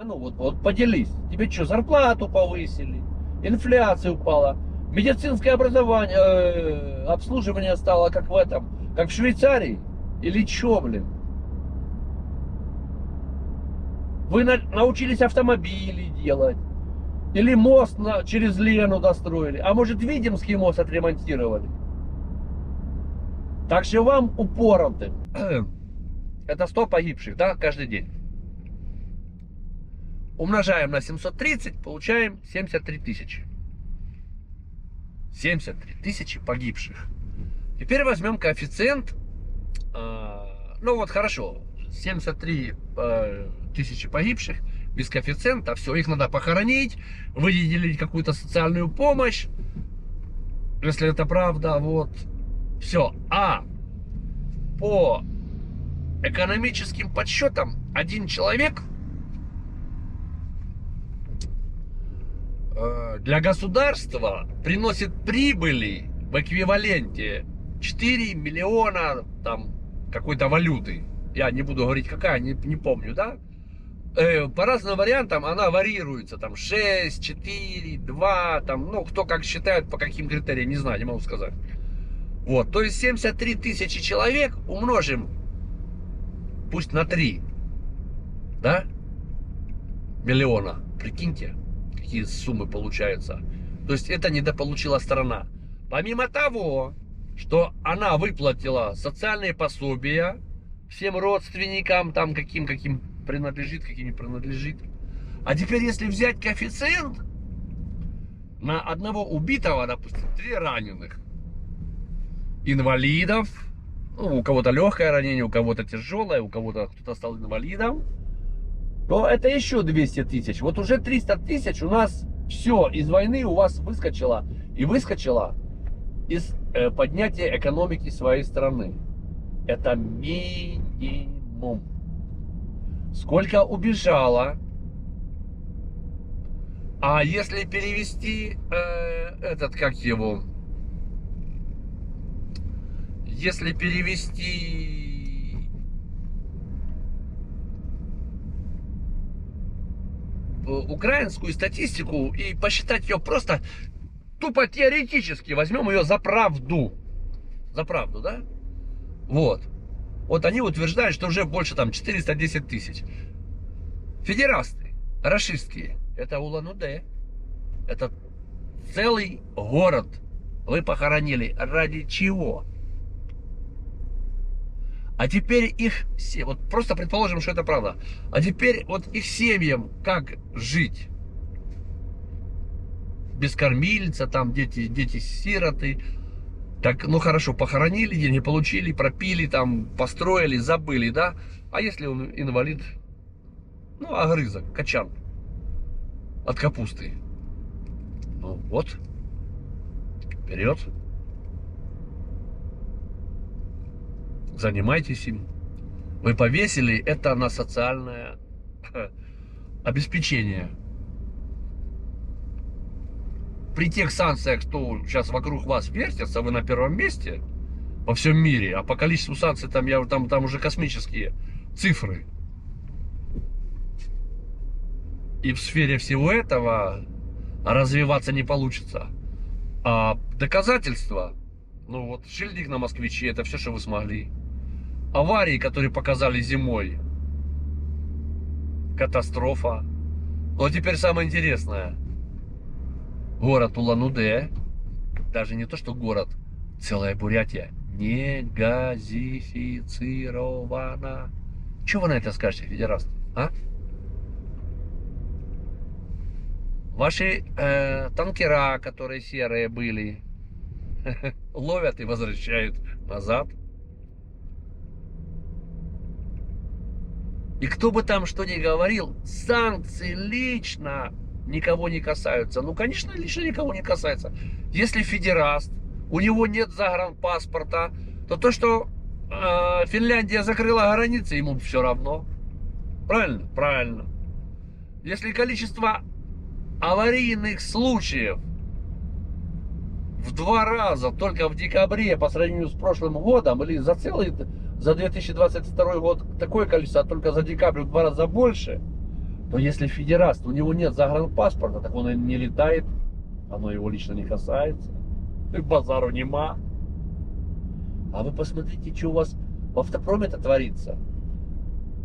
А ну вот поделись. Тебе что, зарплату повысили? Инфляция упала? Медицинское образование, обслуживание стало как в этом, как в Швейцарии? Или что, блин? Вы научились автомобили делать? Или мост через Лену достроили? А может, Видимский мост отремонтировали? Так что вам упоротым. Это 100 погибших, да, каждый день. Умножаем на 730, получаем 73 тысячи. 73 тысячи погибших. Теперь возьмем коэффициент. Ну вот хорошо, 73 тысячи погибших без коэффициента. Все, их надо похоронить, выделить какую-то социальную помощь, если это правда. Вот, все. А по экономическим подсчетам, один человек для государства приносит прибыли в эквиваленте 4 миллиона там какой-то валюты. Я не буду говорить какая, не помню, да? По разным вариантам она варьируется. Там 6, 4, 2, там, ну, кто как считает, по каким критериям, не знаю, не могу сказать. Вот, то есть 73 тысячи человек умножим, пусть на 3, да? Миллиона. Прикиньте, какие суммы получаются. То есть это недополучила страна. Помимо того, что она выплатила социальные пособия всем родственникам, там каким принадлежит, каким не принадлежит. А теперь, если взять коэффициент на одного убитого, допустим, 3 раненых, инвалидов, ну, у кого-то легкое ранение, у кого-то тяжелое, у кого-то кто-то стал инвалидом, то это еще 200 тысяч. Вот уже 300 тысяч у нас все из войны у вас выскочило. И выскочило из поднятия экономики своей страны. Это минимум. Сколько убежало? А если перевести этот, как его? Если перевести украинскую статистику и посчитать ее просто тупо теоретически, возьмем ее за правду. За правду, да? Вот. Вот они утверждают, что уже больше там 410 тысяч. Федерасты, рашистские, это Улан-Удэ. Это целый город вы похоронили. Ради чего? А теперь их, вот просто предположим, что это правда. А теперь вот их семьям как жить? Без кормильца, там дети-сироты. Так, ну хорошо, похоронили, деньги получили, пропили, там, построили, забыли, да? А если он инвалид? Ну, огрызок, качан от капусты. Ну вот, вперед. Занимайтесь им. Вы повесили это на социальное обеспечение. При тех санкциях, что сейчас вокруг вас вертятся, вы на первом месте во всем мире. А по количеству санкций там уже космические цифры. И в сфере всего этого развиваться не получится. А доказательства, ну вот шильдик на москвиче, это все, что вы смогли. Аварии, которые показали зимой, катастрофа. Ну а теперь самое интересное. Город Улан-Удэ, даже не то, что город, целая Бурятия, не газифицирована. Что вы на это скажете, федерасты? А? Ваши танкера, которые серые были, ловят и возвращают назад. И кто бы там что ни говорил, санкции лично никого не касаются. Ну, конечно, лично никого не касается. Если федераст, у него нет загранпаспорта, то что Финляндия закрыла границы, ему все равно. Правильно? Правильно. Если количество аварийных случаев в 2 раза только в декабре по сравнению с прошлым годом, или за 2022 год такое количество, а только за декабрь в 2 раза больше, то если федераст, у него нет загранпаспорта, так он и не летает, оно его лично не касается, и базару нема. А вы посмотрите, что у вас в автопроме-то творится.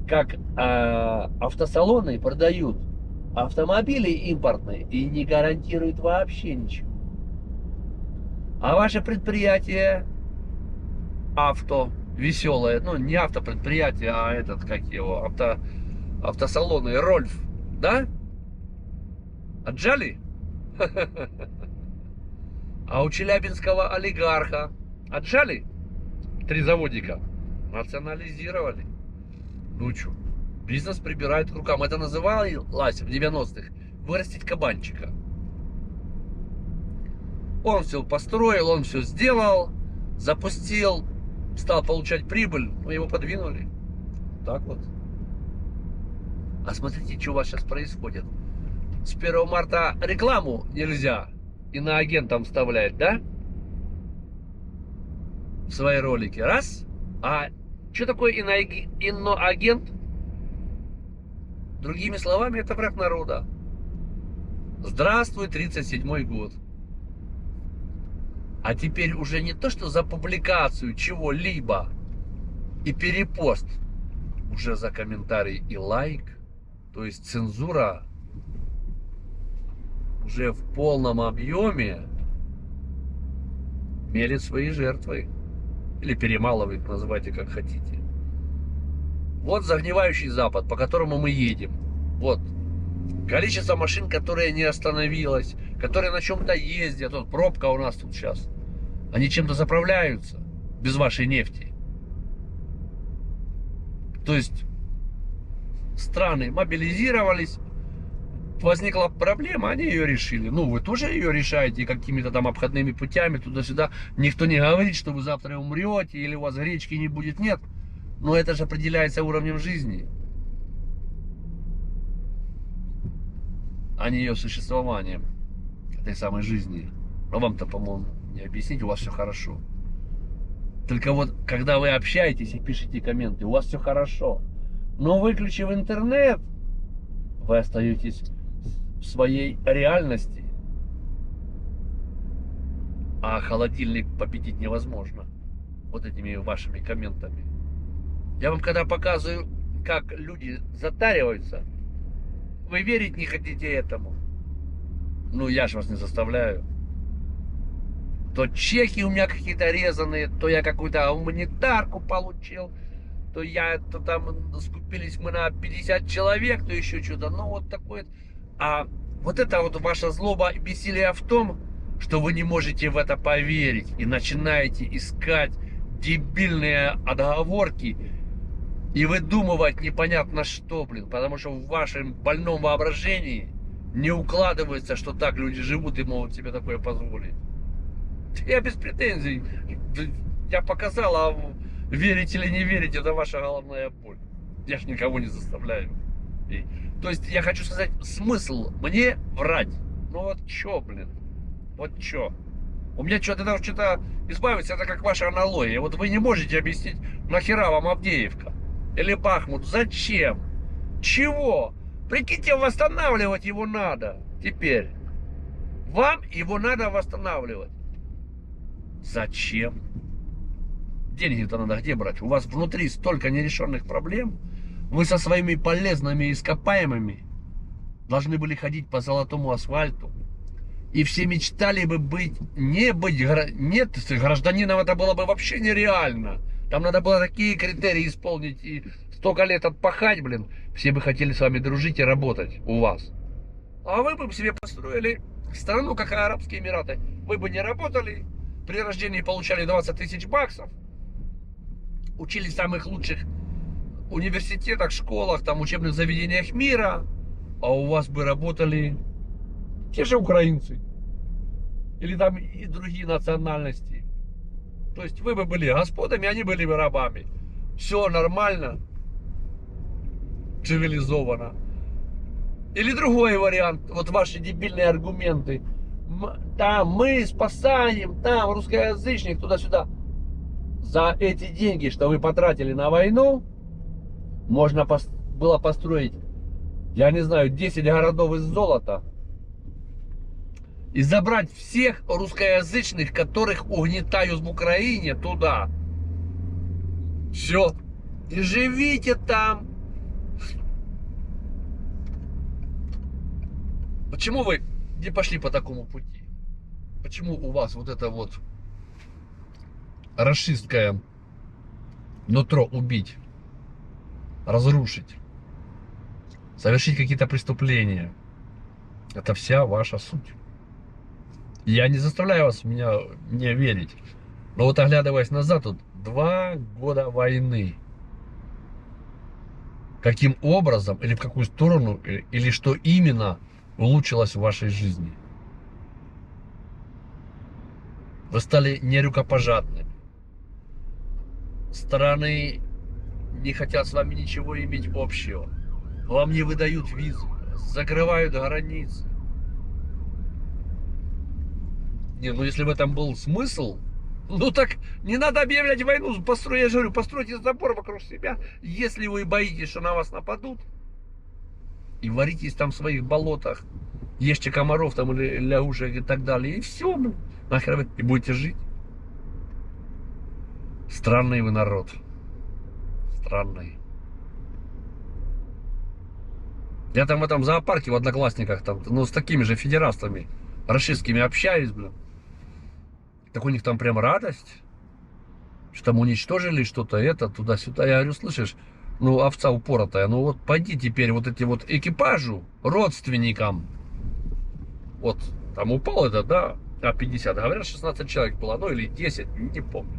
Как автосалоны продают автомобили импортные и не гарантируют вообще ничего. А ваше предприятие авто веселое, ну не автопредприятие, а этот, как его, автосалоны Рольф, да? Отжали? А у челябинского олигарха отжали 3 заводика? Национализировали. Ну что, бизнес прибирает к рукам. Это называлось в 90-х вырастить кабанчика. Он все построил, он все сделал, запустил, стал получать прибыль, мы его подвинули. Так вот. А смотрите, что у вас сейчас происходит. С 1 марта рекламу нельзя иноагентам вставлять, да? В свои ролики. Раз. А что такое иноагент? Другими словами, это враг народа. Здравствуй, 37-й год. А теперь уже не то, что за публикацию чего-либо и перепост, уже за комментарий и лайк. То есть цензура уже в полном объеме мелит свои жертвы. Или перемалывает, называйте как хотите. Вот загнивающий Запад, по которому мы едем. Вот. Количество машин, которые не остановилось, которые на чем-то ездят. Вот пробка у нас тут сейчас. Они чем-то заправляются без вашей нефти. То есть страны мобилизировались, возникла проблема, они ее решили. Ну, вы тоже ее решаете какими-то там обходными путями, туда-сюда. Никто не говорит, что вы завтра умрете, или у вас гречки не будет. Нет. Но это же определяется уровнем жизни, а не ее существованием, этой самой жизни. Но вам-то, по-моему, не объяснить, у вас все хорошо. Только вот, когда вы общаетесь и пишете комменты, у вас все хорошо. Но выключив интернет, вы остаетесь в своей реальности. А холодильник победить невозможно вот этими вашими комментами. Я вам когда показываю, как люди затариваются, вы верить не хотите этому. Ну, я ж вас не заставляю. То чеки у меня какие-то резаные, то я какую-то гуманитарку получил, то там скупились мы на 50 человек, то еще что-то. Ну, вот такое. А вот это вот ваша злоба и бессилие в том, что вы не можете в это поверить и начинаете искать дебильные отговорки и выдумывать непонятно что, блин, потому что в вашем больном воображении не укладывается, что так люди живут и могут себе такое позволить. Я без претензий. Я показал, а верить или не верить, это ваша головная боль. Я ж никого не заставляю. То есть я хочу сказать, смысл мне врать. Ну вот чё, блин? Вот чё? У меня что-то от что-то избавиться, это как ваша аналогия. Вот вы не можете объяснить, нахера вам Авдеевка или Бахмут. Зачем? Чего? Прикиньте, восстанавливать его надо теперь. Вам его надо восстанавливать. Зачем? Деньги-то надо где брать? У вас внутри столько нерешенных проблем. Вы со своими полезными ископаемыми должны были ходить по золотому асфальту. И все мечтали бы быть, нет, гражданином это было бы вообще нереально. Там надо было такие критерии исполнить и столько лет отпахать, блин. Все бы хотели с вами дружить и работать у вас. А вы бы себе построили страну, как Арабские Эмираты. Вы бы не работали, при рождении получали 20 тысяч баксов, учились в самых лучших университетах, школах, там, учебных заведениях мира, а у вас бы работали те же украинцы или там и другие национальности. То есть вы бы были господами, они были бы рабами. Все нормально, цивилизованно. Или другой вариант, вот ваши дебильные аргументы. Там мы спасаем, там русскоязычник, туда-сюда. За эти деньги, что вы потратили на войну, можно было построить я не знаю, 10 городов из золота и забрать всех русскоязычных, которых угнетают в Украине, туда. Все. И живите там. Почему вы не пошли по такому пути? Почему у вас вот это вот рашистское нутро убить, разрушить, совершить какие-то преступления? Это вся ваша суть. Я не заставляю вас мне верить. Но вот оглядываясь назад, тут 2 года войны. Каким образом, или в какую сторону, или что именно улучшилось в вашей жизни? Вы стали нерукопожатными. Страны не хотят с вами ничего иметь общего. Вам не выдают визы, закрывают границы. Не, ну если в этом был смысл, ну так не надо объявлять войну. Я же говорю, постройте забор вокруг себя, если вы боитесь, что на вас нападут. И варитесь там в своих болотах, ешьте комаров там или лягушек и так далее. И все, нахер вы, и будете жить. Странный вы народ. Странный. Я там в этом зоопарке в Одноклассниках, там, ну, с такими же федерастами рашистскими общаюсь, блин. Так у них там прям радость. Что там уничтожили что-то, это, туда-сюда. Я говорю, слышишь, ну, овца упоротая, ну вот пойди теперь вот эти вот экипажу, родственникам. Вот, там упал это, да, А-50. Говорят, 16 человек было, ну или 10, не помню.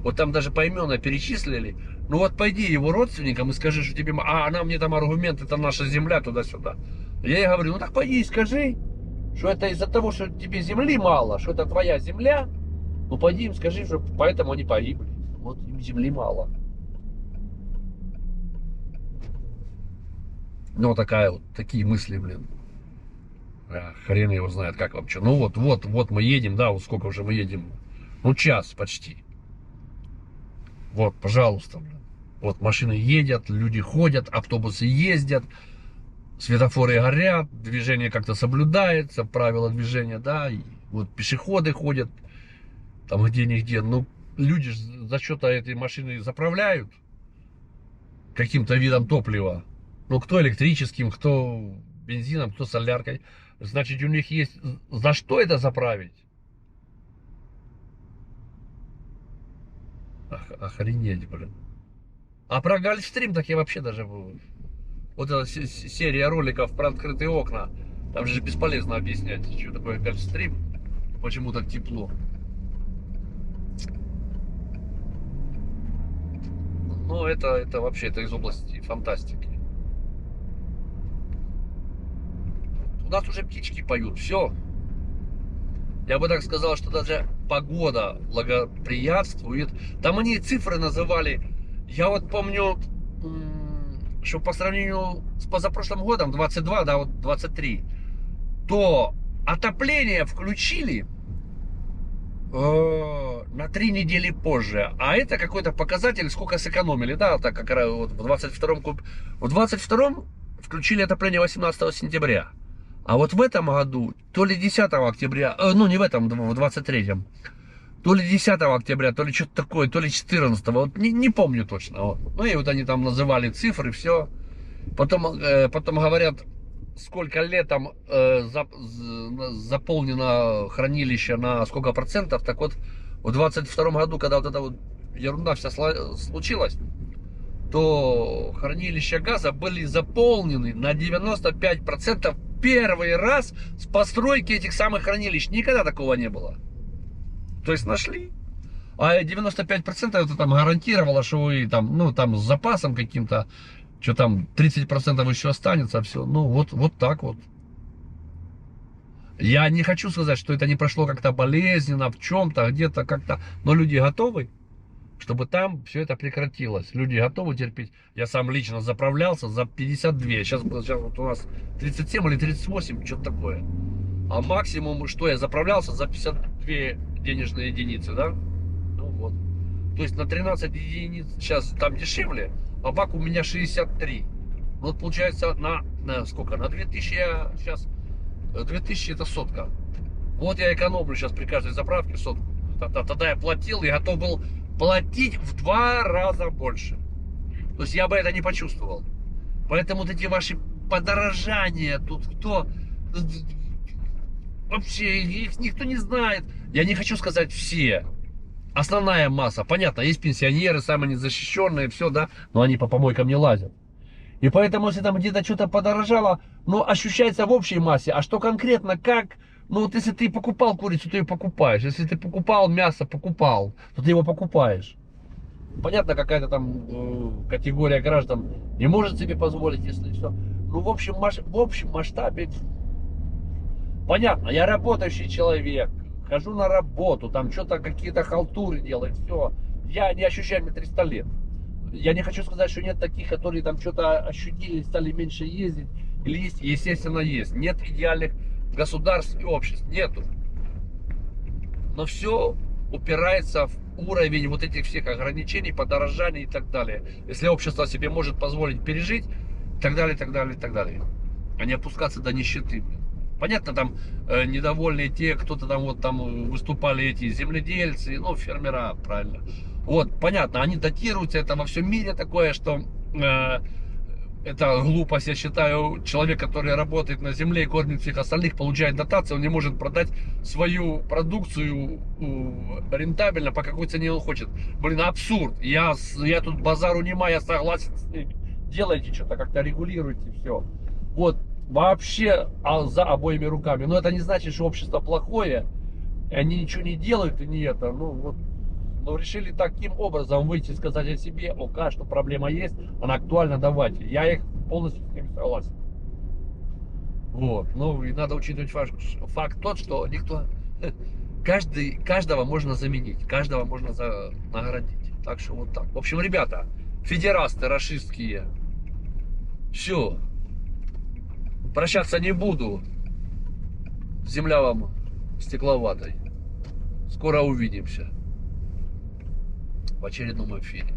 Вот там даже поименно перечислили. Ну вот пойди его родственникам и скажи, что тебе... А она мне там аргумент, это наша земля, туда-сюда. Я ей говорю, ну так пойди и скажи, что это из-за того, что тебе земли мало, что это твоя земля. Ну пойди им скажи, что поэтому они погибли. Вот им земли мало. Ну вот такие мысли, блин. Хрен его знает, как вам что. Ну вот мы едем, да, вот сколько уже мы едем. Ну час почти. Вот, пожалуйста, блин. Вот машины едут, люди ходят, автобусы ездят, светофоры горят, движение как-то соблюдается, правила движения, да, и вот пешеходы ходят, там где-нигде. Ну, люди за счет этой машины заправляют каким-то видом топлива. Ну, кто электрическим, кто бензином, кто соляркой. Значит, у них есть за что это заправить. Охренеть, блин. А про Гольфстрим так я вообще даже... Вот эта серия роликов про открытые окна. Там же бесполезно объяснять, что такое Гольфстрим. Почему так тепло. Ну, это вообще это из области фантастики. У нас уже птички поют, все. Я бы так сказал, что даже погода благоприятствует. Там они цифры называли. Я вот помню, что по сравнению с позапрошлым годом, 22, да, вот 23, то отопление включили на 3 недели позже. А это какой-то показатель, сколько сэкономили, да, так как вот в 22-м включили отопление 18 сентября. А вот в этом году, то ли 10 октября, ну не в этом, в 23-м, то ли 10 октября, то ли что-то такое, то ли 14, вот не помню точно. Вот. Ну и вот они там называли цифры, все. Потом говорят, сколько летом заполнено хранилище на сколько процентов. Так вот, в 22-м году, когда вот эта вот ерунда вся случилась, то хранилища газа были заполнены на 95% первый раз с постройки этих самых хранилищ. Никогда такого не было. То есть нашли. А 95% это там гарантировало, что вы там, ну там с запасом каким-то, что там 30% еще останется, все. Ну вот так вот. Я не хочу сказать, что это не прошло как-то болезненно, в чем-то, где-то как-то. Но люди готовы, чтобы там все это прекратилось. Люди готовы терпеть. Я сам лично заправлялся за 52. Сейчас вот у нас 37 или 38, что-то такое. А максимум, что я заправлялся за 52 денежные единицы, да? Ну вот. То есть на 13 единиц сейчас там дешевле, а бак у меня 63. Вот получается на на сколько? На 2000 я сейчас, 2000 это сотка. Вот я экономлю сейчас при каждой заправке сотку. Тогда я платил, я готов был платить в 2 раза больше. То есть я бы это не почувствовал. Поэтому вот эти ваши подорожания, тут кто... Вообще, их никто не знает. Я не хочу сказать все. Основная масса. Понятно, есть пенсионеры, самые незащищенные, все, да. Но они по помойкам не лазят. И поэтому, если там где-то что-то подорожало, ну, ощущается в общей массе. А что конкретно, как... Ну, вот если ты покупал курицу, ты ее покупаешь. Если ты покупал мясо, покупал, то ты его покупаешь. Понятно, какая-то там категория граждан не может себе позволить, если все. Ну, в общем масштабе, понятно, я работающий человек, хожу на работу, там что-то какие-то халтуры делаю, все. Я не ощущаю мне 300 лет. Я не хочу сказать, что нет таких, которые там что-то ощутили, стали меньше ездить. Или есть, естественно, есть. Нет идеальных государств и обществ, нету. Но все упирается в уровень вот этих всех ограничений, подорожаний и так далее. Если общество себе может позволить пережить, и так далее, и так далее, и так далее. А не опускаться до нищеты. Понятно, там недовольные те, кто-то там вот там выступали эти земледельцы, ну, фермера, правильно. Вот, понятно, они датируются, это во всем мире такое, что это глупость, я считаю. Человек, который работает на земле и кормит всех остальных, получает дотацию, он не может продать свою продукцию рентабельно, по какой цене он хочет. Блин, абсурд. Я тут базару нема, я согласен с ними. Делайте что-то, как-то регулируйте все. Вот, вообще за обоими руками. Но это не значит, что общество плохое, и они ничего не делают, и не это. Ну, вот. Но решили таким образом выйти и сказать о себе, ОК, что проблема есть, она актуальна, давайте. Я их полностью с ними согласен. Вот. Ну и надо учитывать факт тот, что никто... Каждого можно заменить, каждого можно наградить. Так что вот так. В общем, ребята, федерасты рашистские, все. Прощаться не буду. Земля вам стекловатой. Скоро увидимся в очередном эфире.